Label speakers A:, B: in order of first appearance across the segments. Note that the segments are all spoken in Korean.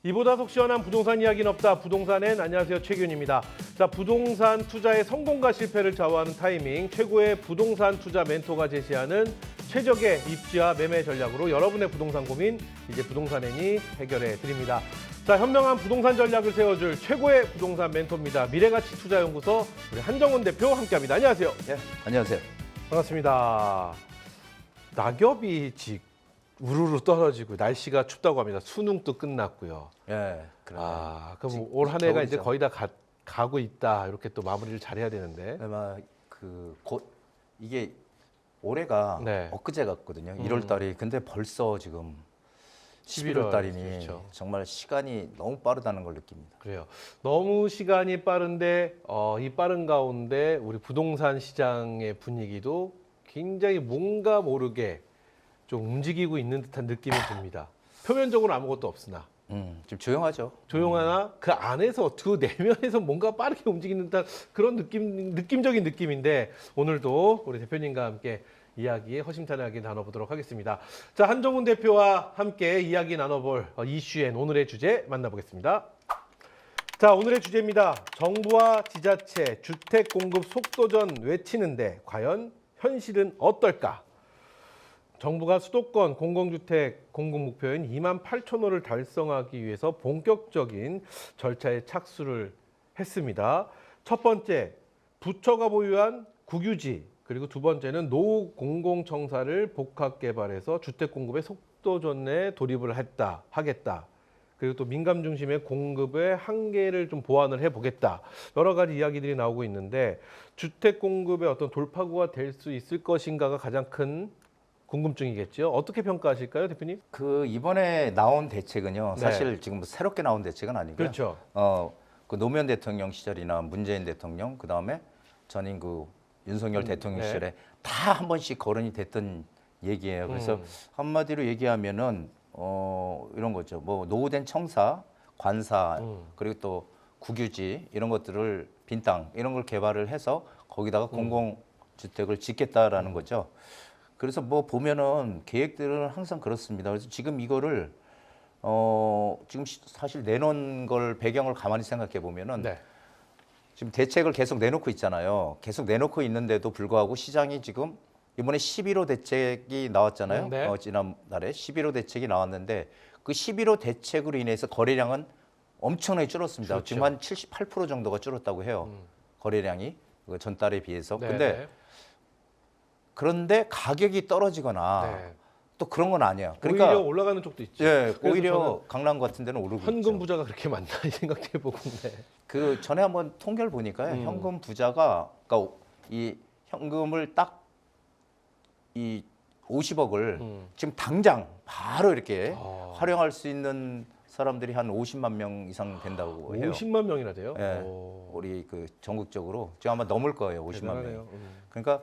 A: 이보다 속 시원한 부동산 이야기는 없다. 부동산엔 안녕하세요, 최규현입니다. 자, 부동산 투자의 성공과 실패를 좌우하는 타이밍, 최고의 부동산 투자 멘토가 제시하는 최적의 입지와 매매 전략으로 여러분의 부동산 고민 이제 부동산엔이 해결해 드립니다. 자, 현명한 부동산 전략을 세워줄 최고의 부동산 멘토입니다. 미래가치투자연구소 우리 한정훈 대표 함께합니다. 안녕하세요.
B: 네, 안녕하세요.
A: 반갑습니다. 낙엽이 우르르 떨어지고 날씨가 춥다고 합니다. 수능도 끝났고요.
B: 예, 그러네요.
A: 그럼 올 한 해가 이제
B: 겨울이죠.
A: 거의 다 가고 있다. 이렇게 또 마무리를 잘해야 되는데.
B: 아마 곧 이게 올해가
A: 네.
B: 엊그제 같거든요. 1월 달이. 근데 벌써 지금 11월 달이니
A: 그렇죠.
B: 정말 시간이 너무 빠르다는 걸 느낍니다.
A: 그래요. 너무 시간이 빠른데 이 빠른 가운데 우리 부동산 시장의 분위기도 굉장히 뭔가 모르게 좀 움직이고 있는 듯한 느낌이 듭니다. 표면적으로 아무것도 없으나
B: 좀 조용하죠.
A: 조용하나 그 안에서 그 내면에서 뭔가 빠르게 움직이는 듯한 그런 느낌적인 느낌인데 오늘도 우리 대표님과 함께 이야기 허심탄회하게 나눠보도록 하겠습니다. 자, 한정훈 대표와 함께 이야기 나눠볼 이슈엔 오늘의 주제 만나보겠습니다. 자, 오늘의 주제입니다. 정부와 지자체 주택 공급 속도전 외치는데 과연 현실은 어떨까? 정부가 수도권 공공주택 공급 목표인 2만 8천 호를 달성하기 위해서 본격적인 절차에 착수를 했습니다. 첫 번째, 부처가 보유한 국유지, 그리고 두 번째는 노공공청사를 복합 개발해서 주택 공급의 속도전에 돌입을 하겠다. 그리고 또 민간 중심의 공급의 한계를 좀 보완을 해보겠다. 여러 가지 이야기들이 나오고 있는데 주택 공급의 어떤 돌파구가 될 수 있을 것인가가 가장 큰 궁금증이겠죠. 어떻게 평가하실까요, 대표님?
B: 이번에 나온 대책은요.
A: 네.
B: 사실 지금 새롭게 나온 대책은 아니고요.
A: 그렇죠.
B: 그 노무현 대통령 시절이나 문재인 대통령, 그다음에 전임 윤석열 대통령
A: 네.
B: 시절에 다 한 번씩 거론이 됐던 얘기예요. 그래서 한마디로 얘기하면은 이런 거죠. 뭐 노후된 청사, 관사, 그리고 또 국유지 이런 것들을 빈 땅 이런 걸 개발을 해서 거기다가 공공주택을 짓겠다라는 거죠. 그래서 뭐 보면은 계획들은 항상 그렇습니다. 그래서 지금 이거를 지금 사실 내놓은 걸 배경을 가만히 생각해 보면은
A: 네.
B: 지금 대책을 계속 내놓고 있잖아요. 계속 내놓고 있는데도 불구하고 시장이 지금 이번에 11호 대책이 나왔잖아요.
A: 네.
B: 지난달에 11호 대책이 나왔는데 그 11호 대책으로 인해서 거래량은 엄청나게 줄었습니다.
A: 그렇죠.
B: 지금 한 78% 정도가 줄었다고 해요. 거래량이 그 전달에 비해서.
A: 네.
B: 근데 그런데 가격이 떨어지거나
A: 네.
B: 또 그런 건 아니에요.
A: 오히려 올라가는 쪽도 있죠.
B: 예,
A: 그래서
B: 오히려 강남 같은 데는 오르고
A: 현금
B: 있죠.
A: 부자가 그렇게 많나 이 생각해보고 네.
B: 그 전에 한번 통계를 보니까요. 현금 부자가 그러니까 이 현금을 딱 이 50억을 지금 당장 바로 이렇게 활용할 수 있는 사람들이 한 50만 명 이상 된다고 해요.
A: 50만 명이나 돼요?
B: 예,
A: 오,
B: 우리 전국적으로 지금 아마 넘을 거예요. 50만 명.
A: 대단하네요.
B: 그러니까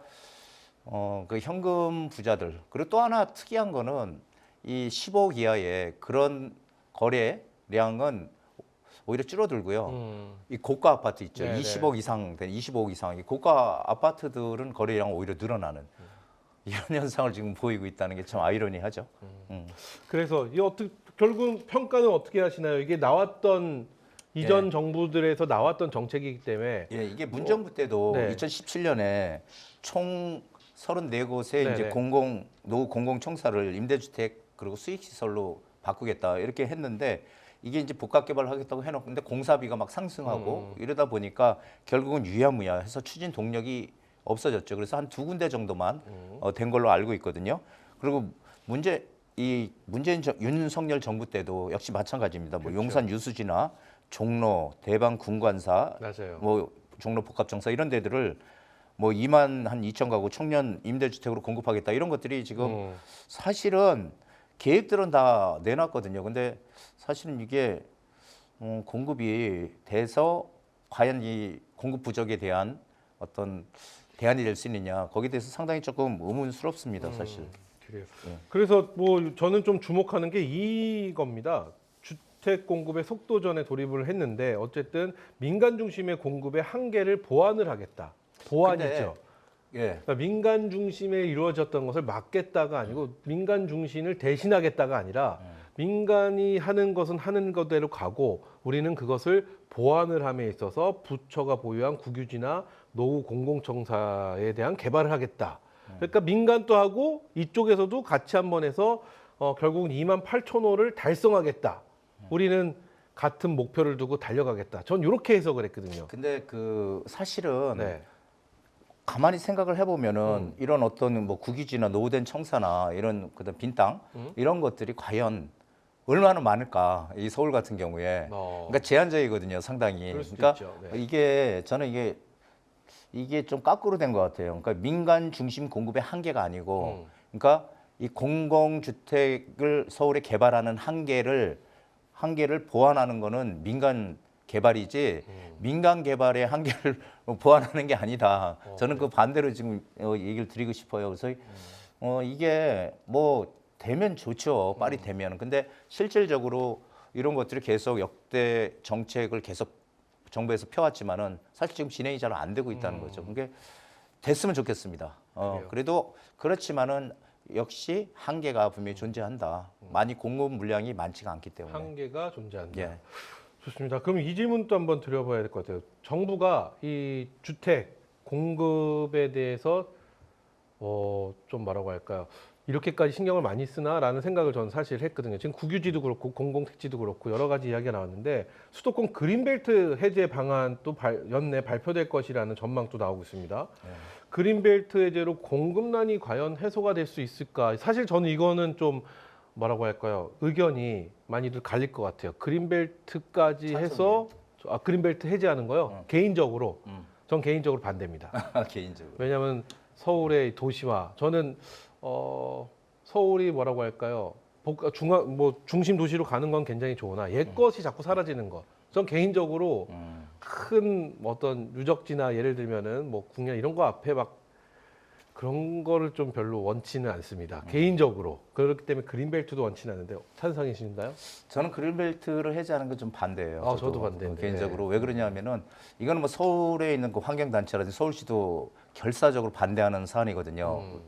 B: 그 현금 부자들 그리고 또 하나 특이한 거는 이 10억 이하의 그런 거래량은 오히려 줄어들고요. 이 고가 아파트 있죠.
A: 네네.
B: 20억 이상 된 25억 이상 이 고가 아파트들은 거래량은 오히려 늘어나는 이런 현상을 지금 보이고 있다는 게 참 아이러니하죠.
A: 그래서 결국 평가는 어떻게 하시나요? 이게 나왔던 이전 정부들에서 나왔던 정책이기 때문에
B: 예, 이게 문정부 때도
A: 네.
B: 2017년에 총 34곳에
A: 네네.
B: 이제 노후 공공청사를 임대주택 그리고 수익시설로 바꾸겠다 이렇게 했는데 이게 이제 복합 개발을 하겠다고 해놓는데 공사비가 막 상승하고 이러다 보니까 결국은 유야무야 해서 추진 동력이 없어졌죠. 그래서 한 2군데 정도만 된 걸로 알고 있거든요. 그리고 윤석열 정부 때도 역시 마찬가지입니다. 뭐
A: 그렇죠.
B: 용산 유수지나 종로, 대방 군관사,
A: 맞아요.
B: 뭐 종로 복합정사 이런 데들을 뭐 2만 한 2천 가구 청년 임대주택으로 공급하겠다 이런 것들이 지금 사실은 계획들은 다 내놨거든요. 근데 사실은 이게 공급이 돼서 과연 이 공급 부족에 대한 어떤 대안이 될 수 있느냐 거기에 대해서 상당히 조금 의문스럽습니다, 사실.
A: 그래요.
B: 예.
A: 그래서 뭐 저는 좀 주목하는 게 이겁니다. 주택 공급의 속도전에 돌입을 했는데 어쨌든 민간 중심의 공급의 한계를 보완을 하겠다. 보완이죠.
B: 예.
A: 그러니까 민간 중심에 이루어졌던 것을 막겠다가 아니고 민간 중심을 대신하겠다가 아니라 민간이 하는 것은 하는 것대로 가고 우리는 그것을 보완을 함에 있어서 부처가 보유한 국유지나 노후 공공청사에 대한 개발을 하겠다. 그러니까 민간도 하고 이쪽에서도 같이 한번 해서 결국은 28,000호를 달성하겠다. 우리는 같은 목표를 두고 달려가겠다. 전 이렇게 해석을 했거든요.
B: 근데 그 사실은
A: 네.
B: 가만히 생각을 해보면은 이런 어떤 뭐 국유지나 노후된 청사나 이런 그다음 빈 땅 이런 것들이 과연 얼마나 많을까 이 서울 같은 경우에 그러니까 제한적이거든요 상당히.
A: 그럴 수도
B: 그러니까
A: 있죠. 네.
B: 이게 저는 이게 좀 거꾸로 된 것 같아요. 그러니까 민간 중심 공급의 한계가 아니고 그러니까 이 공공주택을 서울에 개발하는 한계를 보완하는 거는 민간 개발이지 민간 개발의 한계를 보완하는 게 아니다. 저는 그 반대로 지금 얘기를 드리고 싶어요. 그래서 이게 뭐 되면 좋죠. 빨리 되면. 근데 실질적으로 이런 것들이 계속 역대 정책을 계속 정부에서 펴왔지만은 사실 지금 진행이 잘 안 되고 있다는 거죠. 그게 됐으면 좋겠습니다. 그래도 그렇지만은 역시 한계가 분명히 존재한다. 많이 공급 물량이 많지가 않기 때문에.
A: 한계가 존재한다.
B: 예.
A: 좋습니다. 그럼 이 질문도 한번 드려봐야 될 것 같아요. 정부가 이 주택 공급에 대해서 좀 뭐라고 할까요? 이렇게까지 신경을 많이 쓰나라는 생각을 저는 사실 했거든요. 지금 국유지도 그렇고 공공택지도 그렇고 여러 가지 이야기가 나왔는데 수도권 그린벨트 해제 방안도 연내 발표될 것이라는 전망도 나오고 있습니다. 그린벨트 해제로 공급난이 과연 해소가 될 수 있을까? 사실 저는 이거는 좀 뭐라고 할까요? 의견이 많이들 갈릴 것 같아요. 그린벨트까지 해서 그린벨트 해제하는 거요. 개인적으로 전 개인적으로 반대입니다.
B: 개인적으로.
A: 왜냐하면 서울의 도시화 저는 서울이 뭐라고 할까요? 중심 도시로 가는 건 굉장히 좋으나 옛 것이 자꾸 사라지는 것. 전 개인적으로 큰 어떤 유적지나 예를 들면은 뭐 궁전 이런 거 앞에 막 그런 거를 좀 별로 원치는 않습니다. 개인적으로. 그렇기 때문에 그린벨트도 원치는 않는데 찬성이신가요?
B: 저는 그린벨트를 해제하는 건 좀 반대예요.
A: 저도 반대인데.
B: 개인적으로. 왜 그러냐면은 이거는 뭐 서울에 있는 그 환경단체라든지 서울시도 결사적으로 반대하는 사안이거든요.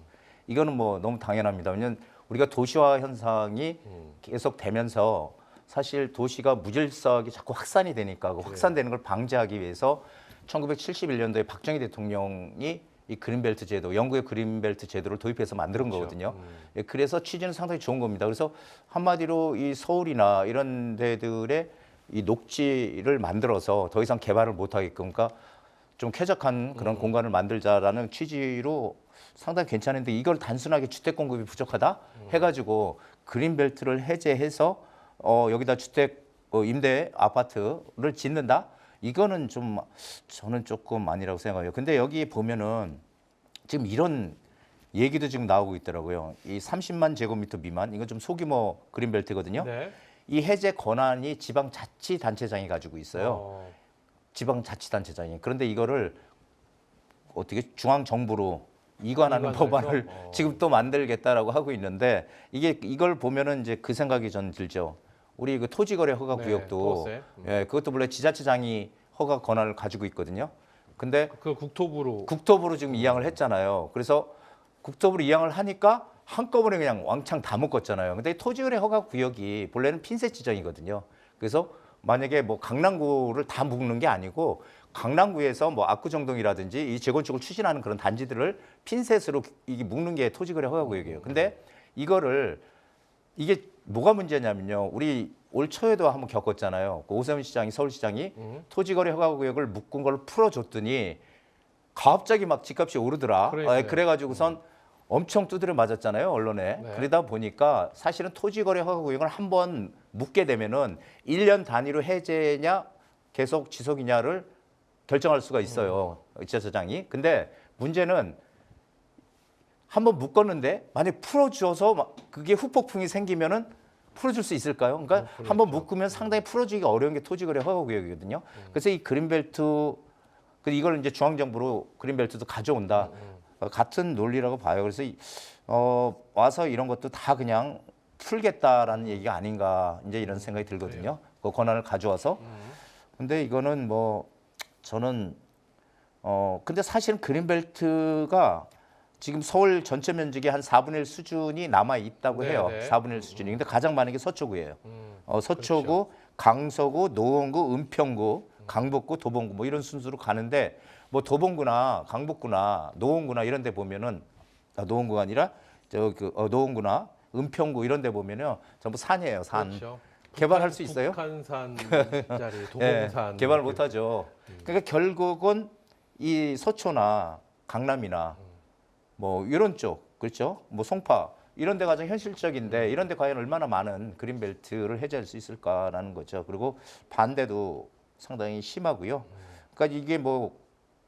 B: 이거는 뭐 너무 당연합니다. 왜냐하면 우리가 도시화 현상이 계속 되면서 사실 도시가 무질서하게 자꾸 확산이 되니까 그 확산되는 걸 방지하기 위해서 1971년도에 박정희 대통령이 이 그린벨트 제도, 영국의 그린벨트 제도를 도입해서 만든 거거든요. 예, 그래서 취지는 상당히 좋은 겁니다. 그래서 한마디로 이 서울이나 이런 데들의 이 녹지를 만들어서 더 이상 개발을 못하게끔, 그러니까 좀 쾌적한 그런 공간을 만들자라는 취지로 상당히 괜찮은데 이걸 단순하게 주택 공급이 부족하다 해가지고 그린벨트를 해제해서 여기다 주택 임대 아파트를 짓는다? 이거는 좀 저는 조금 아니라고 생각해요. 근데 여기 보면은 지금 이런 얘기도 지금 나오고 있더라고요. 이 30만 제곱미터 미만 이건 좀 소규모 그린벨트거든요.
A: 네.
B: 이 해제 권한이 지방자치단체장이 가지고 있어요. 지방자치단체장이. 그런데 이거를 어떻게 중앙정부로 이관하는 법안을 지금 또 만들겠다라고 하고 있는데 이걸 보면은 이제 그 생각이 전 들죠. 우리 그 토지거래 허가 구역도 예, 그것도 원래 지자체장이 허가 권한을 가지고 있거든요. 근데
A: 그 국토부로
B: 지금 이양을 했잖아요. 그래서 국토부로 이양을 하니까 한꺼번에 그냥 왕창 다 묶었잖아요. 근데 토지거래 허가 구역이 본래는 핀셋 지정이거든요. 그래서 만약에 뭐 강남구를 다 묶는 게 아니고 강남구에서 뭐 압구정동이라든지 이 재건축을 추진하는 그런 단지들을 핀셋으로 이게 묶는 게 토지거래 허가 구역이에요. 근데 이게 뭐가 문제냐면요. 우리 올 초에도 한번 겪었잖아요. 그 오세훈 시장이 서울시장이 토지거래 허가구역을 묶은 걸 풀어줬더니 갑자기 막 집값이 오르더라. 그래가지고선 엄청 두드려 맞았잖아요, 언론에.
A: 네.
B: 그러다 보니까 사실은 토지거래 허가구역을 한번 묶게 되면은 1년 단위로 해제냐 계속 지속이냐를 결정할 수가 있어요, 지자체장이. 근데 문제는 한번 묶었는데 만약 풀어줘서 막 그게 후폭풍이 생기면은 풀어줄 수 있을까요? 그러니까 한번 묶으면 상당히 풀어주기가 어려운 게 토지거래 허가구역이거든요. 그래서 이 그린벨트 이걸 이제 중앙정부로 그린벨트도 가져온다. 같은 논리라고 봐요. 그래서 와서 이런 것도 다 그냥 풀겠다라는 얘기가 아닌가 이제 이런 생각이 들거든요. 그 권한을 가져와서. 근데 이거는 뭐 저는 근데 사실은 그린벨트가 지금 서울 전체 면적의 한 4분의 1 수준이 남아 있다고
A: 네,
B: 해요.
A: 네.
B: 4분의 1 수준이. 근데 가장 많은 게 서초구예요. 서초구,
A: 그렇죠.
B: 강서구, 노원구, 은평구, 강북구, 도봉구 뭐 이런 순서로 가는데 뭐 도봉구나 강북구나 노원구나 이런 데 보면은 노원구가 아니라 노원구나 은평구 이런 데 보면요. 전부 산이에요, 산.
A: 그렇죠.
B: 개발할 수 있어요?
A: 북한산 자리,
B: 예,
A: 도봉산
B: 개발
A: 이렇게.
B: 못 하죠. 그러니까 결국은 이 서초나 강남이나 뭐 이런 쪽, 그렇죠? 뭐 송파 이런 데 가장 현실적인데 이런 데 과연 얼마나 많은 그린벨트를 해제할 수 있을까라는 거죠. 그리고 반대도 상당히 심하고요. 그러니까 이게 뭐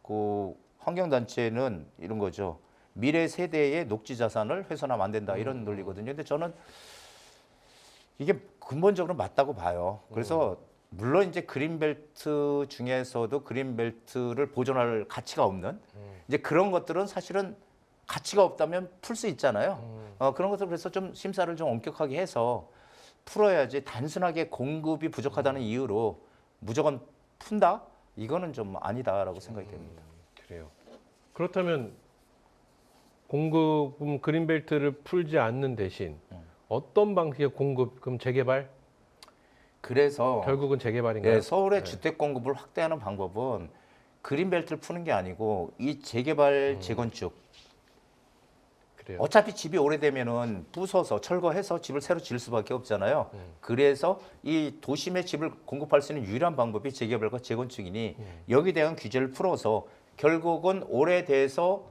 B: 그 환경단체는 이런 거죠. 미래 세대의 녹지 자산을 훼손하면 안 된다 이런 논리거든요. 근데 저는 이게 근본적으로 맞다고 봐요. 그래서 물론 이제 그린벨트 중에서도 그린벨트를 보존할 가치가 없는 이제 그런 것들은 사실은 가치가 없다면 풀 수 있잖아요. 그런 것들 그래서 좀 심사를 좀 엄격하게 해서 풀어야지 단순하게 공급이 부족하다는 이유로 무조건 푼다? 이거는 좀 아니다라고 생각이 됩니다.
A: 그래요. 그렇다면 공급은 그린벨트를 풀지 않는 대신 어떤 방식의 공급, 그럼 재개발?
B: 그래서
A: 결국은 재개발인가요?
B: 예, 서울의 주택 공급을 확대하는 방법은 그린벨트를 푸는 게 아니고 이 재개발, 재건축
A: 그래요.
B: 어차피 집이 오래되면은 부숴서 철거해서 집을 새로 지을 수밖에 없잖아요. 그래서 이 도심의 집을 공급할 수 있는 유일한 방법이 재개발과 재건축이니 여기에 대한 규제를 풀어서 결국은 오래돼서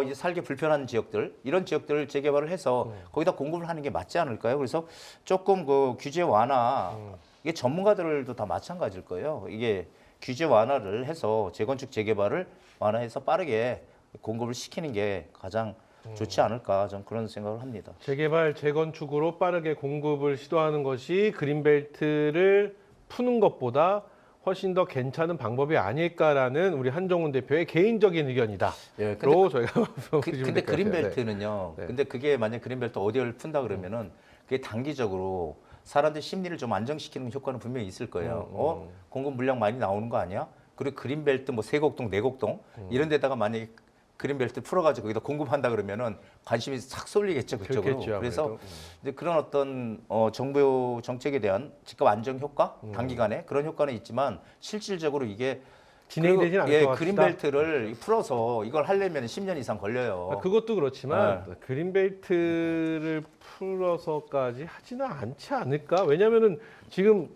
B: 이제 살기 불편한 지역들 이런 지역들을 재개발을 해서 거기다 공급을 하는 게 맞지 않을까요? 그래서 조금 그 규제 완화 이게 전문가들도 다 마찬가지일 거예요. 이게 규제 완화를 해서 재건축 재개발을 완화해서 빠르게 공급을 시키는 게 가장 좋지 않을까 저는 그런 생각을 합니다.
A: 재개발, 재건축으로 빠르게 공급을 시도하는 것이 그린벨트를 푸는 것보다 훨씬 더 괜찮은 방법이 아닐까라는 우리 한정훈 대표의 개인적인 의견이다.
B: 예,
A: 로 저희가
B: 근데 그린벨트는요.
A: 네.
B: 근데 그게 만약 그린벨트 어디를 푼다 그러면은 그게 단기적으로 사람들 심리를 좀 안정시키는 효과는 분명히 있을 거예요. 공급 물량 많이 나오는 거 아니야? 그리고 그린벨트 뭐 세곡동, 내곡동 이런 데다가 만약에 그린벨트 풀어가지고 거기다 공급한다 그러면은 관심이 싹 쏠리겠죠 그쪽으로.
A: 그렇겠죠,
B: 그래서
A: 아무래도.
B: 이제 그런 어떤 정부 정책에 대한 즉각 안정 효과, 단기간에 그런 효과는 있지만 실질적으로 이게
A: 진행되진 않을 것 같다.
B: 그린벨트를 풀어서 이걸 하려면 10년 이상 걸려요.
A: 그것도 그렇지만 그린벨트를 풀어서까지 하지는 않지 않을까? 왜냐하면은 지금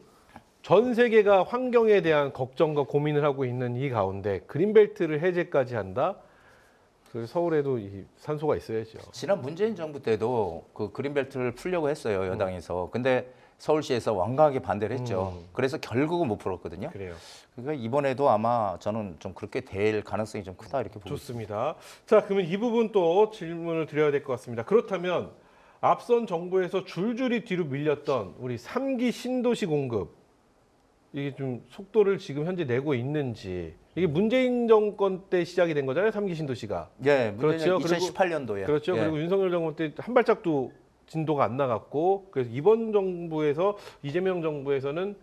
A: 전 세계가 환경에 대한 걱정과 고민을 하고 있는 이 가운데 그린벨트를 해제까지 한다? 그 서울에도 이 산소가 있어야죠.
B: 지난 문재인 정부 때도 그 그린벨트를 풀려고 했어요 여당에서. 근데 서울시에서 완강하게 반대를 했죠. 그래서 결국은 못 풀었거든요.
A: 그래요.
B: 그러니까 이번에도 아마 저는 좀 그렇게 될 가능성이 좀 크다 이렇게 보고 있습니다.
A: 좋습니다. 자, 그러면 이 부분 또 질문을 드려야 될 것 같습니다. 그렇다면 앞선 정부에서 줄줄이 뒤로 밀렸던 우리 3기 신도시 공급 이게 좀 속도를 지금 현재 내고 있는지 이게 문재인 정권 때 시작이 된 거잖아요. 3기 신도시가.
B: 예,
A: 그렇죠.
B: 문제는 2018년도에.
A: 그렇죠.
B: 예.
A: 그리고 윤석열 정부 때 한 발짝도 진도가 안 나갔고 그래서 이번 정부에서 이재명 정부에서는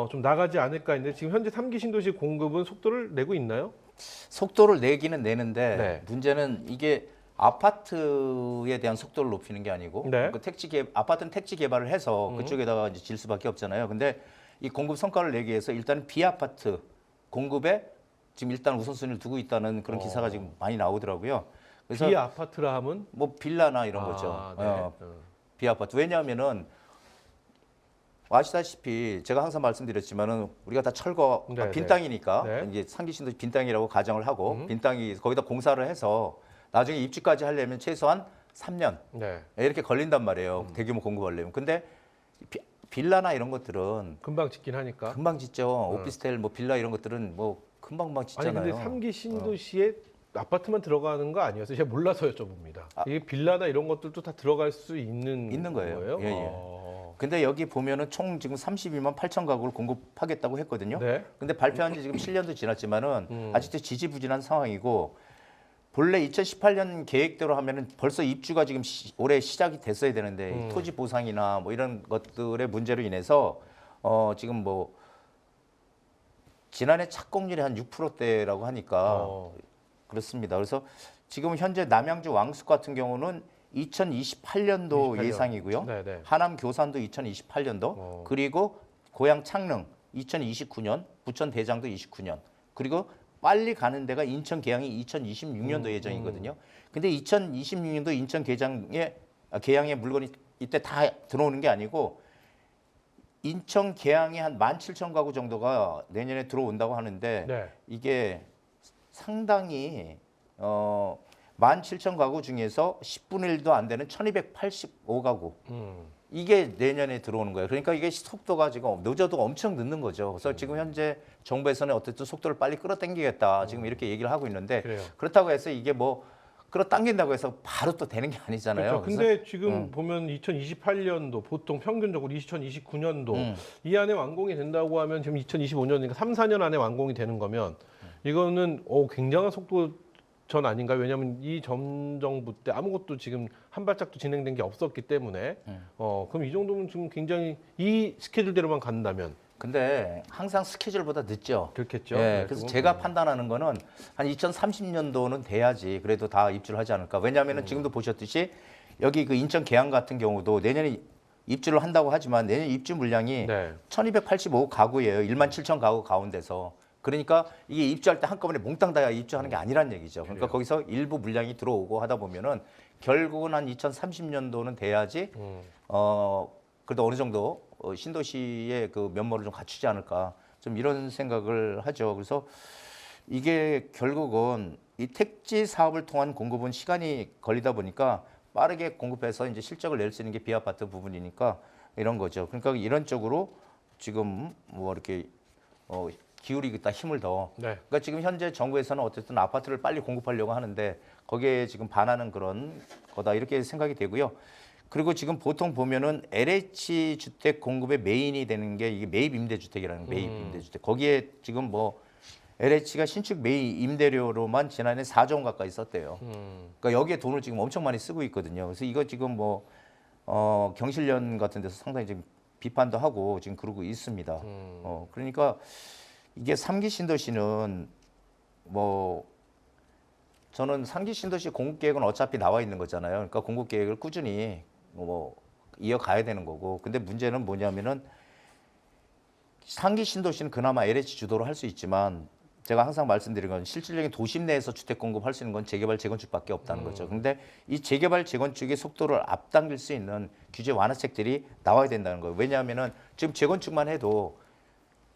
A: 좀 나가지 않을까 했는데 지금 현재 3기 신도시 공급은 속도를 내고 있나요?
B: 속도를 내기는 내는데
A: 네.
B: 문제는 이게 아파트에 대한 속도를 높이는 게 아니고
A: 네.
B: 그 아파트는 택지 개발을 해서 그쪽에다가 이제 질 수밖에 없잖아요. 근데 이 공급 성과를 내기 위해서 일단 비아파트 공급에 지금 일단 우선순위를 두고 있다는 그런 기사가 지금 많이 나오더라고요. 그래서
A: 비아파트라 하면
B: 뭐 빌라나 이런 거죠.
A: 네.
B: 비아파트. 왜냐하면은 아시다시피 제가 항상 말씀드렸지만은 우리가 다 철거
A: 네,
B: 빈
A: 네.
B: 땅이니까
A: 네.
B: 이제 상기신도 빈 땅이라고 가정을 하고 빈 땅이 거기다 공사를 해서 나중에 입주까지 하려면 최소한 3년
A: 네.
B: 이렇게 걸린단 말이에요. 대규모 공급하려면. 근데 빌라나 이런 것들은
A: 금방 짓긴 하니까.
B: 금방 짓죠. 오피스텔, 뭐 빌라 이런 것들은 뭐 금방
A: 아니
B: 짓잖아요.
A: 근데 3기 신도시에 아파트만 들어가는 거 아니었어요? 제가 몰라서 여쭤봅니다. 이게 빌라나 이런 것들도 다 들어갈 수 있는
B: 거예요. 예. 근데 여기 보면은 총 지금 32만 8천 가구를 공급하겠다고 했거든요.
A: 네.
B: 근데 발표한 지 지금 7년도 지났지만은 아직도 지지부진한 상황이고 본래 2018년 계획대로 하면은 벌써 입주가 지금 올해 시작이 됐어야 되는데 이 토지 보상이나 뭐 이런 것들의 문제로 인해서 지금 뭐 지난해 착공률이 한 6%대라고 하니까 그렇습니다. 그래서 지금 현재 남양주 왕숙 같은 경우는 2028년도
A: 28년.
B: 예상이고요.
A: 네네.
B: 하남 교산도 2028년도, 그리고 고양 창릉 2029년, 부천 대장도 29년, 그리고 빨리 가는 데가 인천 계양이 2026년도 예정이거든요. 근데 2026년도 인천 계양에 물건이 이때 다 들어오는 게 아니고 인천 계양에 한 17,000가구 정도가 내년에 들어온다고 하는데
A: 네.
B: 이게 상당히 17,000가구 중에서 10분의 1도 안 되는 1,285가구. 이게 내년에 들어오는 거예요. 그러니까 이게 속도가 지금 늦어도 엄청 늦는 거죠. 그래서 지금 현재 정부에서는 어쨌든 속도를 빨리 끌어당기겠다. 지금 이렇게 얘기를 하고 있는데
A: 그래요.
B: 그렇다고 해서 이게 뭐 끌어당긴다고 해서 바로 또 되는 게 아니잖아요.
A: 그렇죠. 근데 지금 보면 2028년도 보통 평균적으로 2029년도 이 안에 완공이 된다고 하면 지금 2025년이니까 3, 4년 안에 완공이 되는 거면 이거는 굉장한 속도 전 아닌가요? 왜냐하면 이 전 정부 때 아무것도 지금 한 발짝도 진행된 게 없었기 때문에 그럼 이 정도면 지금 굉장히 이 스케줄대로만 간다면
B: 근데 항상 스케줄보다 늦죠.
A: 그렇겠죠.
B: 예,
A: 네,
B: 그래서
A: 그건
B: 제가 판단하는 거는 한 2030년도는 돼야지 그래도 다 입주를 하지 않을까. 왜냐하면 지금도 보셨듯이 여기 그 인천 계양 같은 경우도 내년에 입주를 한다고 하지만 내년 입주 물량이
A: 네.
B: 1,285가구예요. 17,000가구 가운데서. 그러니까 이게 입주할 때 한꺼번에 몽땅 다 입주하는 게 아니란 얘기죠. 그러니까
A: 그래요.
B: 거기서 일부 물량이 들어오고 하다 보면은 결국은 한 2030년도는 돼야지 그래도 어느 정도 신도시의 그 면모를 좀 갖추지 않을까 좀 이런 생각을 하죠. 그래서 이게 결국은 이 택지 사업을 통한 공급은 시간이 걸리다 보니까 빠르게 공급해서 이제 실적을 낼 수 있는 게 비아파트 부분이니까 이런 거죠. 그러니까 이런 쪽으로 지금 뭐 이렇게 기울이겠다 힘을 더.
A: 네.
B: 그러니까 지금 현재 정부에서는 어쨌든 아파트를 빨리 공급하려고 하는데 거기에 지금 반하는 그런 거다 이렇게 생각이 되고요. 그리고 지금 보통 보면은 LH 주택 공급의 메인이 되는 게 이게 매입 임대주택이라는 매입 임대주택. 거기에 지금 뭐 LH가 신축 매입 임대료로만 지난해 4조 원 가까이 썼대요. 그러니까 여기에 돈을 지금 엄청 많이 쓰고 있거든요. 그래서 이거 지금 뭐 경실련 같은 데서 상당히 지금 비판도 하고 지금 그러고 있습니다. 그러니까 이게 3기 신도시는 뭐 저는 3기 신도시 공급 계획은 어차피 나와 있는 거잖아요. 그러니까 공급 계획을 꾸준히 뭐 이어가야 되는 거고. 근데 문제는 뭐냐면은 3기 신도시는 그나마 LH 주도로 할 수 있지만 제가 항상 말씀드린 건 실질적인 도심 내에서 주택 공급할 수 있는 건 재개발 재건축밖에 없다는 거죠. 근데 이 재개발 재건축의 속도를 앞당길 수 있는 규제 완화책들이 나와야 된다는 거예요. 왜냐하면은 지금 재건축만 해도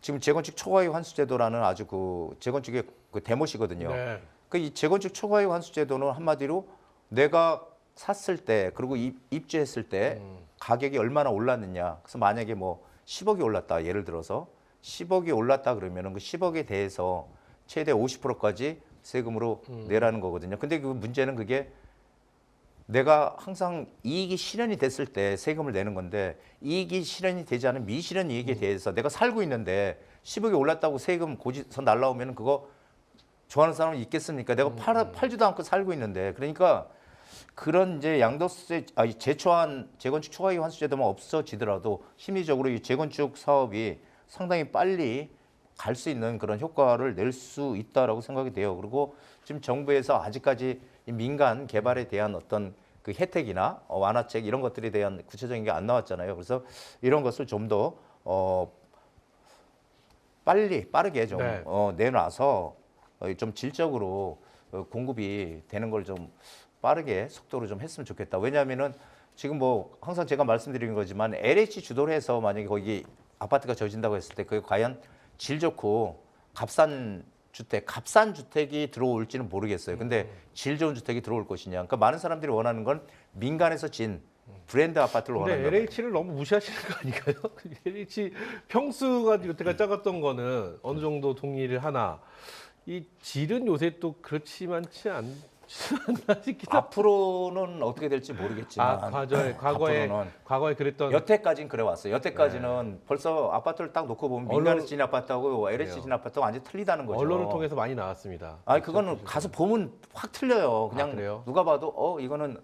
B: 지금 재건축 초과이익 환수제도라는 아주 그 재건축의 그 대못이거든요.
A: 네.
B: 그 이 재건축 초과이익 환수제도는 한마디로 내가 샀을 때 그리고 입주했을 때 가격이 얼마나 올랐느냐. 그래서 만약에 뭐 10억이 올랐다 예를 들어서 10억이 올랐다 그러면은 그 10억에 대해서 최대 50%까지 세금으로 내라는 거거든요. 근데 그 문제는 그게 내가 항상 이익이 실현이 됐을 때 세금을 내는 건데 이익이 실현이 되지 않은 미실현 이익에 대해서 내가 살고 있는데 10억이 올랐다고 세금 고지서 날라오면 그거 좋아하는 사람은 있겠습니까? 내가 팔지도 않고 살고 있는데 그러니까 그런 이제 양도세 재초한 재건축 초과이익 환수제도만 없어지더라도 심리적으로 이 재건축 사업이 상당히 빨리 갈 수 있는 그런 효과를 낼 수 있다라고 생각이 돼요. 그리고 지금 정부에서 아직까지 이 민간 개발에 대한 어떤 그 혜택이나 완화책 이런 것들에 대한 구체적인 게 안 나왔잖아요. 그래서 이런 것을 좀 더 빠르게 좀
A: 네.
B: 내놔서 좀 질적으로 공급이 되는 걸 좀 빠르게 속도로 좀 했으면 좋겠다. 왜냐하면은 지금 뭐 항상 제가 말씀드리는 거지만 LH 주도를 해서 만약에 거기 아파트가 져진다고 했을 때 그게 과연 질 좋고 값싼 주택이 들어올지는 모르겠어요. 근데 질 좋은 주택이 들어올 것이냐. 그러니까 많은 사람들이 원하는 건 민간에서 진 브랜드 아파트를
A: 근데
B: 원한다.
A: LH를 너무 무시하시는 거 아닌가요? LH 평수가 여태까지 작았던 거는 어느 정도 동의를 하나 이 질은 요새 또 그렇지만치 않지 않나 싶기도 하고.
B: 앞으로는 어떻게 될지 모르겠지만 앞으로는
A: 과거에 그랬던
B: 여태까지는 그래 왔어요. 여태까지는 벌써 아파트를 딱 놓고 보면 민간에서 진 아파트하고 LH 진 아파트가 완전 틀리다는 거죠.
A: 언론을 통해서 많이 나왔습니다.
B: 아니 그거는 가서 보면 확 틀려요. 그냥
A: 그래요?
B: 누가 봐도 이거는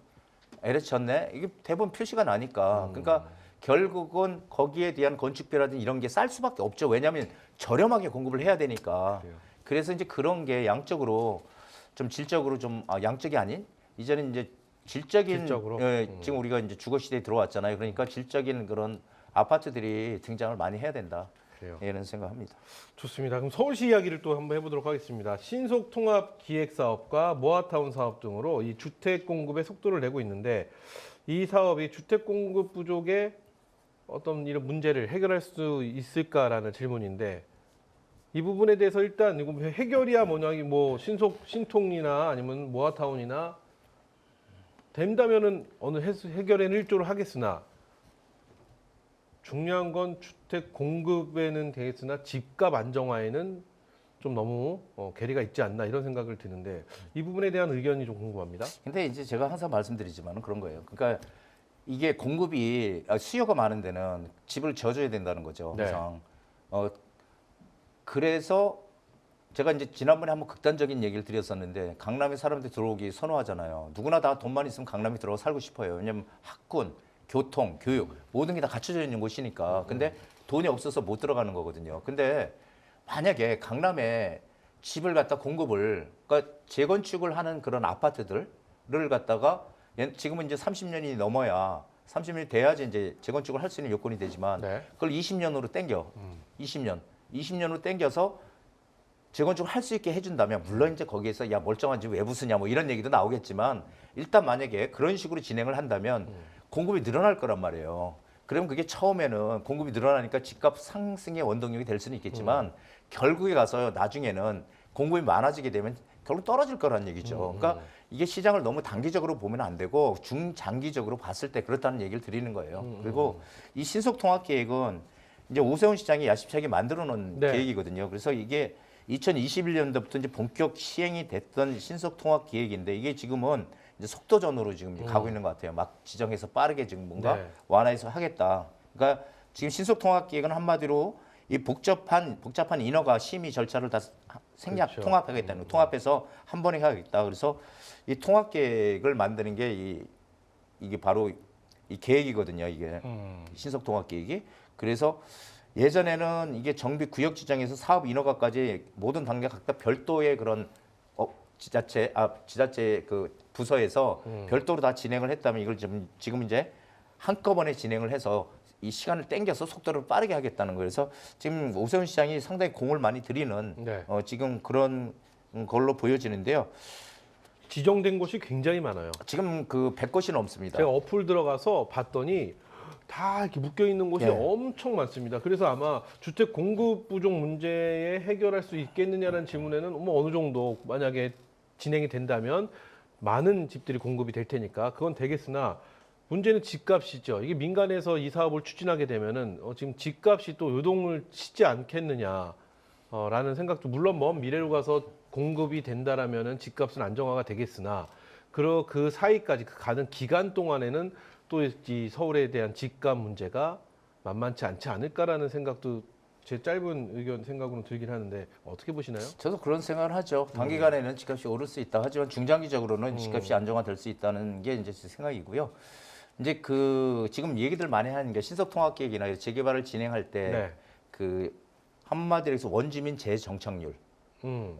B: LH였네. 이게 대부분 표시가 나니까. 그러니까 결국은 거기에 대한 건축비라든지 이런 게 쌀 수밖에 없죠. 왜냐하면 저렴하게 공급을 해야 되니까.
A: 그래요.
B: 그래서 이제 그런 게 양적으로 좀 질적으로 좀 양적이 아닌 이제는 이제 질적인
A: 질적으로?
B: 지금 우리가 이제 주거 시대에 들어왔잖아요. 그러니까 질적인 그런 아파트들이 등장을 많이 해야 된다.
A: 그래요.
B: 이런 생각합니다.
A: 좋습니다. 그럼 서울시 이야기를 또 한번 해보도록 하겠습니다. 신속 통합 기획 사업과 모아타운 사업 등으로 이 주택 공급의 속도를 내고 있는데 이 사업이 주택 공급 부족의 어떤 이런 문제를 해결할 수 있을까라는 질문인데 이 부분에 대해서 일단 이거 해결이야 뭐냐 뭐 신통이나 아니면 모아타운이나 된다면은 어느 해결에는 일조를 하겠으나 중요한 건 주택 공급에는 되겠으나 집값 안정화에는 좀 너무 괴리가 있지 않나 이런 생각을 드는데 이 부분에 대한 의견이 좀 궁금합니다.
B: 근데 이제 제가 항상 말씀드리지만은 그런 거예요. 그러니까 이게 공급이 수요가 많은 데는 집을 지어줘야 된다는 거죠.
A: 네.
B: 항상. 그래서 제가 이제 지난번에 한번 극단적인 얘기를 드렸었는데 강남에 사람들이 들어오기 선호하잖아요. 누구나 다 돈만 있으면 강남에 들어가 살고 싶어요. 왜냐면 학군, 교통, 교육 모든 게 다 갖춰져 있는 곳이니까. 근데 돈이 없어서 못 들어가는 거거든요. 근데 만약에 강남에 집을 갖다 공급을 그러니까 재건축을 하는 그런 아파트들을 갖다가 지금은 이제 30년이 넘어야 30년이 돼야지 이제 재건축을 할 수 있는 요건이 되지만
A: 네.
B: 그걸 20년으로 땡겨. 20년으로 땡겨서 재건축을 할 수 있게 해준다면 물론 이제 거기에서 야 멀쩡한 집 왜 부수냐 뭐 이런 얘기도 나오겠지만 일단 만약에 그런 식으로 진행을 한다면 공급이 늘어날 거란 말이에요. 그러면 그게 처음에는 공급이 늘어나니까 집값 상승의 원동력이 될 수는 있겠지만 결국에 가서 나중에는 공급이 많아지게 되면 결국 떨어질 거란 얘기죠. 그러니까 이게 시장을 너무 단기적으로 보면 안 되고 중장기적으로 봤을 때 그렇다는 얘기를 드리는 거예요. 그리고 이 신속통합계획은 이제 오세훈 시장이 야심차게 만들어 놓은
A: 네.
B: 계획이거든요. 그래서 이게 2021년도부터 이제 본격 시행이 됐던 신속통합계획인데 이게 지금은 이제 속도전으로 지금 이제 가고 있는 것 같아요. 막 지정해서 빠르게 지금 뭔가
A: 네.
B: 완화해서 하겠다. 그러니까 지금 신속통합계획은 한마디로 이 복잡한 인허가 심의 절차를 다
A: 그렇죠.
B: 통합하겠다는 통합해서 한 번에 하겠다. 그래서 이 통합계획을 만드는 게 이게 바로 이 계획이거든요. 이게 신속통합계획이. 그래서 예전에는 이게 정비 구역 지정에서 사업 인허가까지 모든 단계 각각 별도의 그런 지자체 그 부서에서 별도로 다 진행을 했다면 이걸 지금 이제 한꺼번에 진행을 해서 이 시간을 땡겨서 속도를 빠르게 하겠다는 거예요. 그래서 지금 오세훈 시장이 상당히 공을 많이 들이는
A: 네.
B: 지금 그런 걸로 보여지는데요.
A: 지정된 곳이 굉장히 많아요.
B: 지금 그 100곳이 넘습니다.
A: 제가 어플 들어가서 봤더니 다 이렇게 묶여 있는 곳이
B: 네.
A: 엄청 많습니다. 그래서 아마 주택 공급 부족 문제에 해결할 수 있겠느냐라는 질문에는 뭐 어느 정도 만약에 진행이 된다면 많은 집들이 공급이 될 테니까 그건 되겠으나 문제는 집값이죠. 이게 민간에서 이 사업을 추진하게 되면은 지금 집값이 또 요동을 치지 않겠느냐. 라는 생각도 물론 먼 미래로 가서 공급이 된다라면은 집값은 안정화가 되겠으나 그 사이까지 그 가는 기간 동안에는 또 이 서울에 대한 집값 문제가 만만치 않지 않을까라는 생각도 제 짧은 의견 생각으로 들긴 하는데 어떻게 보시나요?
B: 저도 그런 생각을 하죠. 단기간에는 집값이 오를 수 있다 하지만 중장기적으로는 집값이 안정화될 수 있다는 게 이제 제 생각이고요. 이제 그 지금 얘기들 많이 하는 게 신속통합계획이나 재개발을 진행할 때
A: 네.
B: 그 한마디로 해서 원주민 재정착률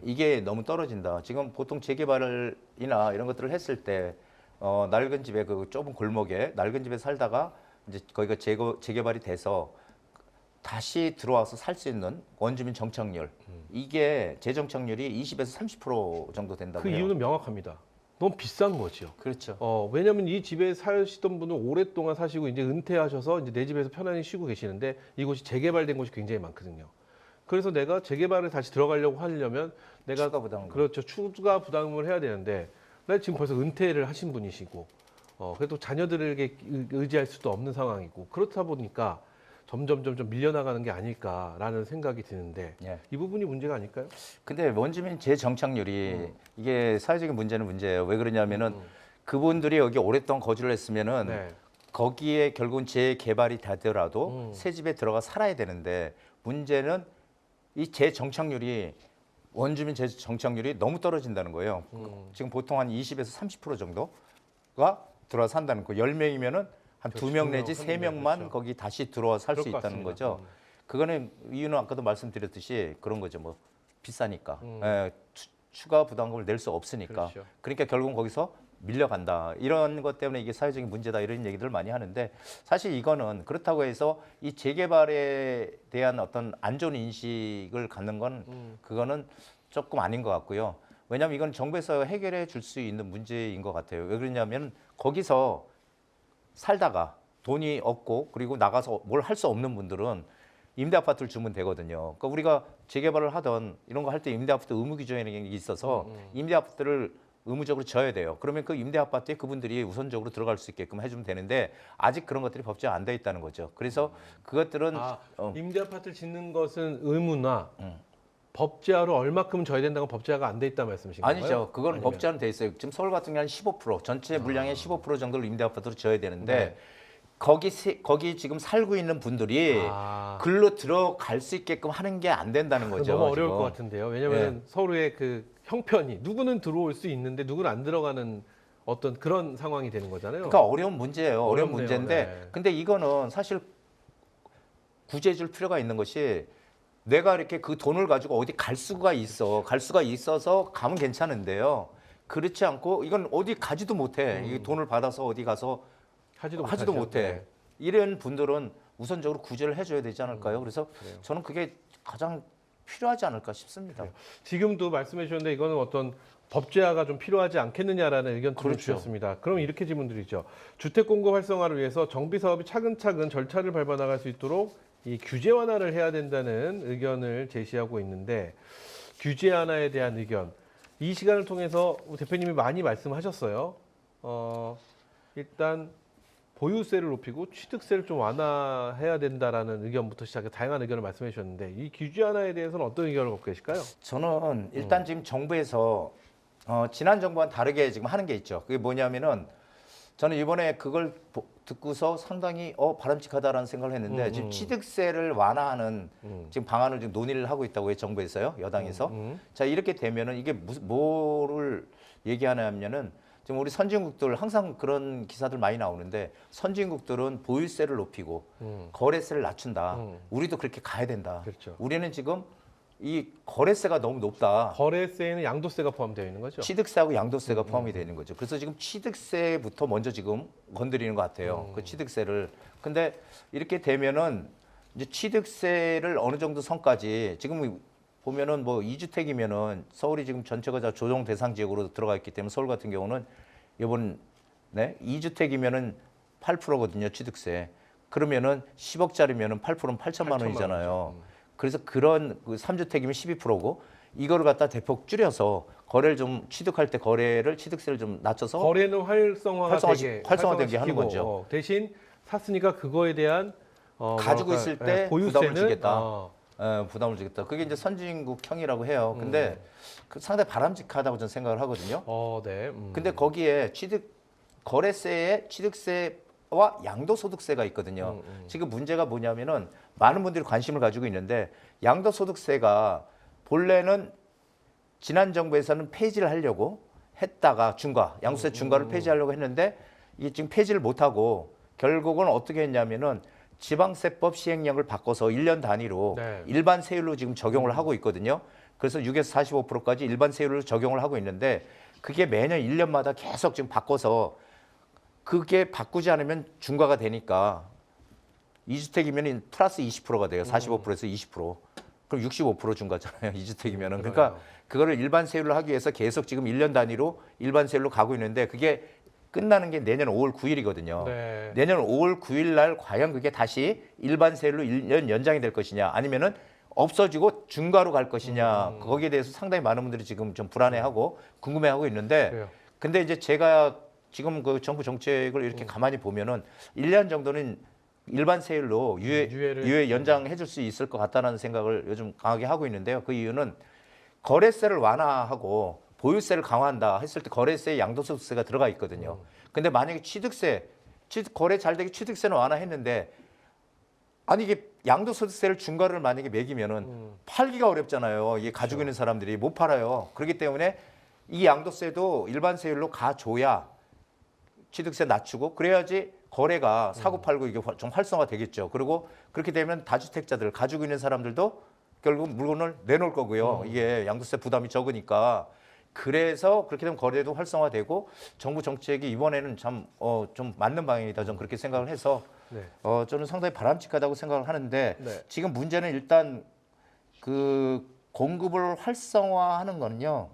B: 이게 너무 떨어진다. 지금 보통 재개발이나 이런 것들을 했을 때 낡은 집에 그 좁은 골목에 낡은 집에 살다가 이제 거기가 재개발이 돼서 다시 들어와서 살 수 있는 원주민 정착률 이게 재정착률이 20에서 30% 정도 된다고
A: 그
B: 해요.
A: 이유는 명확합니다. 너무 비싼 거죠.
B: 그렇죠.
A: 왜냐하면 이 집에 사시던 분은 오랫동안 사시고 이제 은퇴하셔서 이제 내 집에서 편안히 쉬고 계시는데 이곳이 재개발된 곳이 굉장히 많거든요. 그래서 내가 재개발을 다시 들어가려고 하려면 내가
B: 추가 부담금.
A: 그렇죠. 추가 부담을 해야 되는데 나 지금 벌써 은퇴를 하신 분이시고 그래도 자녀들에게 의지할 수도 없는 상황이고 그렇다 보니까 점점 밀려나가는 게 아닐까라는 생각이 드는데
B: 예.
A: 이 부분이 문제가 아닐까요?
B: 근데 원주민 재정착률이 이게 사회적인 문제는 문제예요. 왜 그러냐면은 그분들이 여기 오랫동안 거주를 했으면은
A: 네.
B: 거기에 결국은 재개발이 되더라도 새 집에 들어가 살아야 되는데 문제는 이 재정착률이 원주민 재정착률이 너무 떨어진다는 거예요. 지금 보통 한 20에서 30% 정도가 들어와 산다는 거. 10명이면은 한
A: 그렇죠.
B: 2명 내지
A: 두 명,
B: 3명만
A: 그렇죠.
B: 거기 다시 들어와 살 수
A: 그럴 것
B: 있다는
A: 같습니다.
B: 거죠. 그거는 이유는 아까도 말씀드렸듯이 그런 거죠. 뭐 비싸니까. 예, 추가 부담금을 낼 수 없으니까.
A: 그렇죠.
B: 그러니까 결국은 거기서 밀려간다. 이런 것 때문에 이게 사회적인 문제다 이런 얘기들을 많이 하는데 사실 이거는 그렇다고 해서 이 재개발에 대한 어떤 안 좋은 인식을 갖는 건 그거는 조금 아닌 것 같고요. 왜냐하면 이건 정부에서 해결해 줄 수 있는 문제인 것 같아요. 왜 그러냐면 거기서 살다가 돈이 없고 그리고 나가서 뭘 할 수 없는 분들은 임대 아파트를 주면 되거든요. 그러니까 우리가 재개발을 하던 이런 거 할 때 임대 아파트 의무 규정이라는 게 있어서 임대 아파트를 의무적으로 져야 돼요. 그러면 그 임대 아파트에 그분들이 우선적으로 들어갈 수 있게끔 해주면 되는데 아직 그런 것들이 법제화 안 돼 있다는 거죠. 그래서 그것들은
A: 임대 아파트를 짓는 것은 의무나 법제화로 얼마큼 져야 된다고 법제화가 안 돼 있다 말씀이신가요?
B: 아니죠. 그건
A: 아니면?
B: 법제화는 돼 있어요. 지금 서울 같은 경우는 15% 전체 물량의 15% 정도를 임대 아파트로 져야 되는데
A: 네.
B: 거기 지금 살고 있는 분들이 글로 들어갈 수 있게끔 하는 게 안 된다는 거죠.
A: 너무 어려울
B: 지금.
A: 것 같은데요. 왜냐하면 서로의 그 형편이 누구는 들어올 수 있는데 누구는 안 들어가는 어떤 그런 상황이 되는 거잖아요.
B: 그러니까 어려운 문제예요. 어려운
A: 어렵네요.
B: 문제인데
A: 네.
B: 근데 이거는 사실 구제해 줄 필요가 있는 것이 내가 이렇게 그 돈을 가지고 어디 갈 수가 있어서 가면 괜찮은데요. 그렇지 않고 이건 어디 가지도 못해. 이 돈을 받아서 어디 가서 하지도
A: 못하죠.
B: 못해.
A: 네.
B: 이런 분들은 우선적으로 구제를 해줘야 되지 않을까요? 그래서
A: 그래요.
B: 저는 그게 가장 필요하지 않을까 싶습니다.
A: 지금도 말씀해 주셨는데 이거는 어떤 법제화가 좀 필요하지 않겠느냐라는 의견도 좀
B: 그렇죠.
A: 주셨습니다. 그럼 이렇게 질문드리죠. 주택 공급 활성화를 위해서 정비 사업이 차근차근 절차를 밟아 나갈 수 있도록 이 규제 완화를 해야 된다는 의견을 제시하고 있는데 규제 완화에 대한 의견 이 시간을 통해서 대표님이 많이 말씀하셨어요. 일단 보유세를 높이고 취득세를 좀 완화해야 된다라는 의견부터 시작해 다양한 의견을 말씀해 주셨는데 이 규제 완화에 대해서는 어떤 의견을 갖고 계실까요?
B: 저는 일단 지금 정부에서 지난 정부와는 다르게 지금 하는 게 있죠. 그게 뭐냐면은 저는 이번에 그걸 듣고서 상당히 바람직하다라는 생각을 했는데 지금 취득세를 완화하는 지금 방안을 지금 논의를 하고 있다고 해요. 정부에서요. 여당에서. 자, 이렇게 되면은 이게 뭐를 얘기하냐면은 지금 우리 선진국들 항상 그런 기사들 많이 나오는데 선진국들은 보유세를 높이고 거래세를 낮춘다. 우리도 그렇게 가야 된다.
A: 그렇죠.
B: 우리는 지금 이 거래세가 너무 높다.
A: 거래세에는 양도세가 포함되어 있는 거죠?
B: 취득세하고 양도세가 포함이 되는 거죠. 그래서 지금 취득세부터 먼저 지금 건드리는 것 같아요. 그 취득세를. 근데 이렇게 되면은 이제 취득세를 어느 정도 선까지 지금 보면은 뭐 2주택이면은 서울이 지금 전체가 다 조정 대상 지역으로 들어가 있기 때문에 서울 같은 경우는 이번 2주택이면은 8%거든요, 취득세. 그러면은 10억짜리면은 8%는 8천만 원이잖아요. 그래서 그런 그 3주택이면 12%고 이거를 갖다 대폭 줄여서 거래를 좀 취득할 때 거래를 취득세를 좀 낮춰서
A: 거래는
B: 활성화되게 하는 거죠.
A: 대신 샀으니까 그거에 대한
B: 가지고 있을 때
A: 보유세는
B: 부담을 주겠다. 부담을 주겠다. 그게 이제 선진국형이라고 해요. 근데 그 상당히 바람직하다고 저는 생각을 하거든요.
A: 네.
B: 근데 거기에 거래세에 취득세와 양도소득세가 있거든요. 지금 문제가 뭐냐면은 많은 분들이 관심을 가지고 있는데 양도소득세가 본래는 지난 정부에서는 폐지를 하려고 했다가 양도세 중과를 폐지하려고 했는데 이게 지금 폐지를 못하고 결국은 어떻게 했냐면은 지방세법 시행령을 바꿔서 1년 단위로 일반 세율로 지금 적용을 하고 있거든요. 그래서 6에서 45%까지 일반 세율로 적용을 하고 있는데 그게 매년 1년마다 계속 지금 바꿔서 그게 바꾸지 않으면 중과가 되니까 2주택이면 플러스 20%가 돼요. 45%에서 20%. 그럼 65% 중과잖아요. 2주택이면은. 그러니까 그거를 일반 세율로 하기 위해서 계속 지금 1년 단위로 일반 세율로 가고 있는데 그게 끝나는 게 내년 5월 9일이거든요. 내년 5월 9일 날 과연 그게 다시 일반 세율로 1년 연장이 될 것이냐 아니면은 없어지고 중과로 갈 것이냐 거기에 대해서 상당히 많은 분들이 지금 좀 불안해하고 궁금해하고 있는데 근데 이제 제가 지금 그 정부 정책을 이렇게 가만히 보면은 1년 정도는 일반 세율로 유예 연장해 줄 수 있을 것 같다는 생각을 요즘 강하게 하고 있는데요. 그 이유는 거래세를 완화하고 보유세를 강화한다 했을 때 거래세에 양도소득세가 들어가 있거든요. 근데 만약에 거래 잘 되게 취득세는 완화했는데 아니 이게 양도소득세를 중과를 만약에 매기면은 팔기가 어렵잖아요. 이게 가지고 있는 사람들이 못 팔아요. 그렇기 때문에 이 양도세도 일반 세율로 가줘야 취득세 낮추고 그래야지 거래가 사고 팔고 이게 좀 활성화 되겠죠. 그리고 그렇게 되면 다주택자들 가지고 있는 사람들도 결국 물건을 내놓을 거고요. 이게 양도세 부담이 적으니까. 그래서 그렇게 되면 거래도 활성화되고 정부 정책이 이번에는 참 좀 맞는 방향이다. 저는 그렇게 생각을 해서
A: 네.
B: 저는 상당히 바람직하다고 생각을 하는데
A: 네.
B: 지금 문제는 일단 그 공급을 활성화하는 거는요.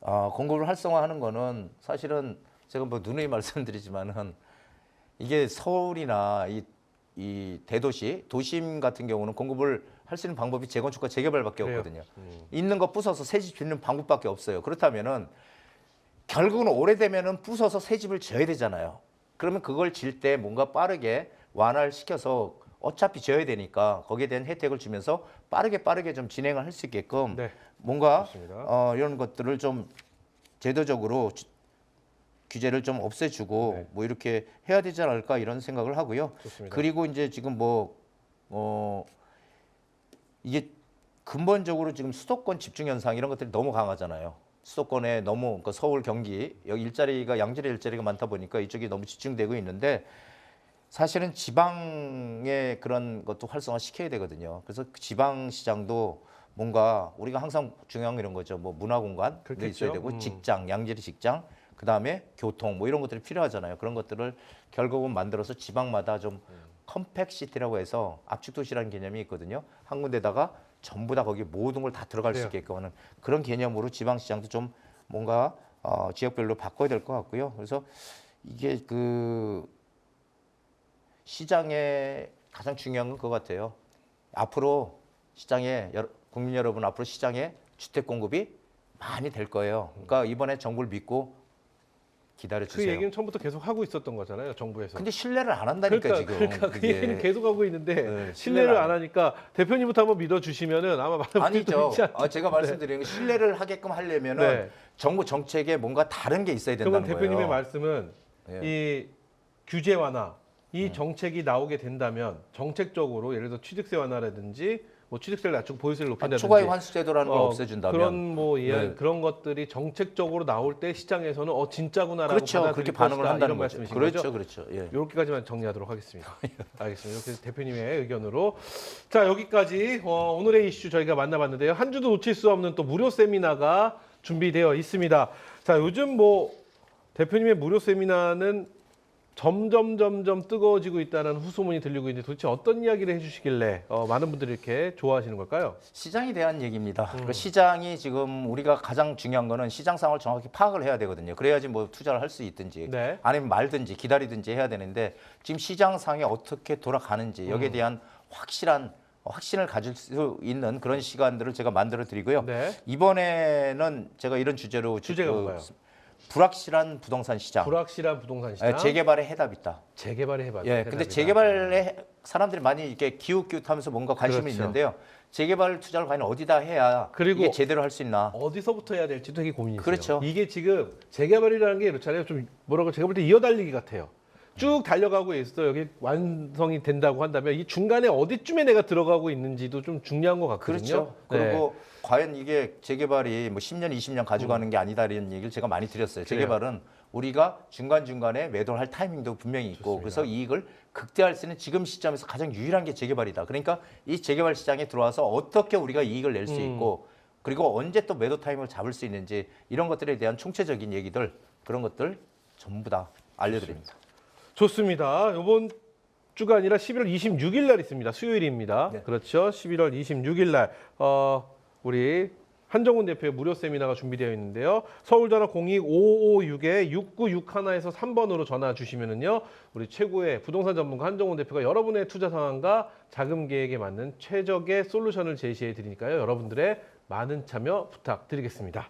B: 공급을 활성화하는 거는 사실은 제가 뭐 누누이 말씀드리지만은 이게 서울이나 이 대도시, 도심 같은 경우는 공급을 할 수 있는 방법이 재건축과 재개발밖에
A: 그래요.
B: 없거든요. 있는 거 부숴서 새 집 짓는 방법밖에 없어요. 그렇다면은 결국은 오래되면은 부숴서 새 집을 지어야 되잖아요. 그러면 그걸 질 때 뭔가 빠르게 완화를 시켜서 어차피 지어야 되니까 거기에 대한 혜택을 주면서 빠르게 좀 진행을 할 수 있게끔
A: 네.
B: 뭔가
A: 좋습니다.
B: 이런 것들을 좀 제도적으로 규제를 좀 없애주고
A: 네.
B: 뭐 이렇게 해야 되지 않을까 이런 생각을 하고요.
A: 좋습니다.
B: 그리고 이제 지금 이게 근본적으로 지금 수도권 집중 현상 이런 것들이 너무 강하잖아요. 수도권에 너무 그러니까 서울, 경기 여기 일자리가 양질의 일자리가 많다 보니까 이쪽이 너무 집중되고 있는데 사실은 지방의 그런 것도 활성화 시켜야 되거든요. 그래서 그 지방 시장도 뭔가 우리가 항상 중요한 거 이런 거죠. 뭐 문화 공간도
A: 그렇겠죠.
B: 있어야 되고 직장, 양질의 직장, 그다음에 교통 뭐 이런 것들이 필요하잖아요. 그런 것들을 결국은 만들어서 지방마다 좀 컴팩시티라고 해서 압축 도시라는 개념이 있거든요. 한 군데다가 전부 다 거기 모든 걸 다 들어갈 수
A: 그래요.
B: 있게끔 하는 그런 개념으로 지방 시장도 좀 뭔가 지역별로 바꿔야 될 것 같고요. 그래서 이게 그 시장에 가장 중요한 건 그거 같아요. 앞으로 시장에 국민 여러분 앞으로 시장에 주택 공급이 많이 될 거예요. 그러니까 이번에 정부를 믿고 기다려
A: 그
B: 주세요.
A: 얘기는 처음부터 계속 하고 있었던 거잖아요, 정부에서.
B: 근데 신뢰를 안 한다니까 지금.
A: 그러니까 그
B: 그게.
A: 얘기는 계속 하고 있는데
B: 네,
A: 신뢰를 안 하니까 대표님부터 한번 믿어주시면은 아마 많은 분들도
B: 아니죠.
A: 믿지 않죠.
B: 제가 말씀드리는 게 신뢰를 하게끔 하려면은
A: 네.
B: 정부 정책에 뭔가 다른 게 있어야
A: 그러면
B: 된다는
A: 대표님의
B: 거예요.
A: 말씀은
B: 예.
A: 이 규제 완화, 이 정책이 나오게 된다면 정책적으로 예를 들어 취득세 완화라든지 뭐 취득세를 낮추고 보유세를 높인다든지
B: 추가의 환수제도라는 걸 없애준다면
A: 그런 뭐
B: 네.
A: 그런 것들이 정책적으로 나올 때 시장에서는 진짜구나라고
B: 그렇죠.
A: 받아들일
B: 그렇게 반응을
A: 것이다,
B: 한다는
A: 이런
B: 거죠.
A: 말씀이신
B: 그렇죠,
A: 거죠?
B: 그렇죠. 예.
A: 이렇게까지만 정리하도록 하겠습니다. 알겠습니다. 이렇게 대표님의 의견으로 자 여기까지 오늘의 이슈 저희가 만나봤는데요. 한 주도 놓칠 수 없는 또 무료 세미나가 준비되어 있습니다. 자 요즘 뭐 대표님의 무료 세미나는 점점 뜨거워지고 있다는 후소문이 들리고 있는데 도대체 어떤 이야기를 해주시길래 많은 분들이 이렇게 좋아하시는 걸까요?
B: 시장에 대한 얘기입니다. 그러니까 시장이 지금 우리가 가장 중요한 거는 시장 상황을 정확히 파악을 해야 되거든요. 그래야지 뭐 투자를 할 수 있든지
A: 네.
B: 아니면 말든지 기다리든지 해야 되는데 지금 시장 상황이 어떻게 돌아가는지 여기에 대한 확신을 가질 수 있는 그런 시간들을 제가 만들어 드리고요.
A: 네.
B: 이번에는 제가 이런 주제로
A: 주제가 뭔가요?
B: 불확실한 부동산 시장.
A: 불확실한 부동산 시장.
B: 재개발에 해답 있다.
A: 재개발을 해봐요.
B: 예, 근데 재개발에 사람들이 많이 이렇게 기웃기웃하면서 뭔가 관심이
A: 그렇죠.
B: 있는데요. 재개발 투자를 과연 어디다 해야
A: 그리고
B: 이게 제대로 할 수 있나?
A: 어디서부터 해야 될지 되게 고민이세요.
B: 그렇죠.
A: 이게 지금 재개발이라는 게 이렇잖아요. 좀 뭐라고 제가 볼 때 이어달리기 같아요. 쭉 달려가고 있어 여기 완성이 된다고 한다면 이 중간에 어디쯤에 내가 들어가고 있는지도 좀 중요한 것 같거든요.
B: 그렇죠.
A: 네.
B: 그리고 과연 이게 재개발이 뭐 10년, 20년 가지고 가는 게 아니다 이런 얘기를 제가 많이 드렸어요. 재개발은 우리가 중간중간에 매도를 할 타이밍도 분명히 있고
A: 좋습니다.
B: 그래서 이익을 극대화할 수 있는 지금 시점에서 가장 유일한 게 재개발이다. 그러니까 이 재개발 시장에 들어와서 어떻게 우리가 이익을 낼 수 있고 그리고 언제 또 매도 타이밍을 잡을 수 있는지 이런 것들에 대한 총체적인 얘기들 그런 것들 전부 다 알려드립니다.
A: 좋습니다. 이번 주가 아니라 11월 26일 날 있습니다. 수요일입니다.
B: 네.
A: 그렇죠. 11월 26일 날 우리 한정훈 대표의 무료 세미나가 준비되어 있는데요. 서울 전화 02-556-6961에서 3번으로 전화 주시면은요. 우리 최고의 부동산 전문가 한정훈 대표가 여러분의 투자 상황과 자금 계획에 맞는 최적의 솔루션을 제시해 드리니까요. 여러분들의 많은 참여 부탁드리겠습니다.